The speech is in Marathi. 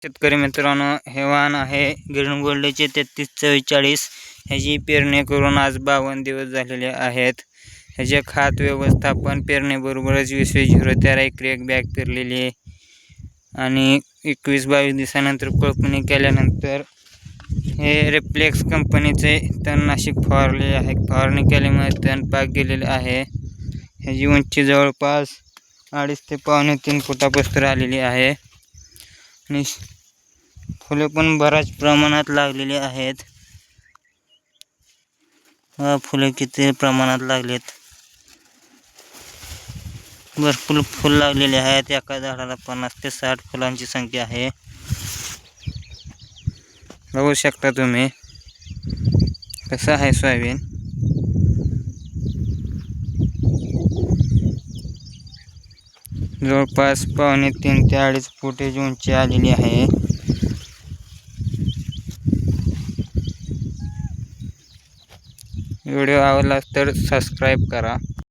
शेतकरी मित्रांनो, हे वाहन आहे ग्रीन गोल्डचे 3344. ह्याची पेरणी करून आज 52 दिवस झालेले आहेत. ह्याचे खात व्यवस्थापन पेरणीबरोबरच 20-0 एकरी एक बॅग पेरलेली आहे आणि 21-22 दिवसानंतर कोळपणी केल्यानंतर हे रिफ्लेक्स कंपनीचे तणनाशक फवारले आहे. फवारणी केल्यामुळे तण पाक गेलेले आहे. ह्याची उंची जवळपास 2.5 ते 3.25 फुटापर्यंत आलेली आहे आणि फुले पण बऱ्याच प्रमाणात लागलेली आहेत. फुले किती प्रमाणात लागलेत, भरपूर फुल लागलेले आहेत. एका झाडाला 50 ते 60 फुलांची संख्या आहे. बघू शकता तुम्ही कसं आहे सोयाबीन. जवळपास 2.25 ते 2.5 फुटाची उंची आलेली आहे. व्हिडिओ आवडला तर सबस्क्राईब करा.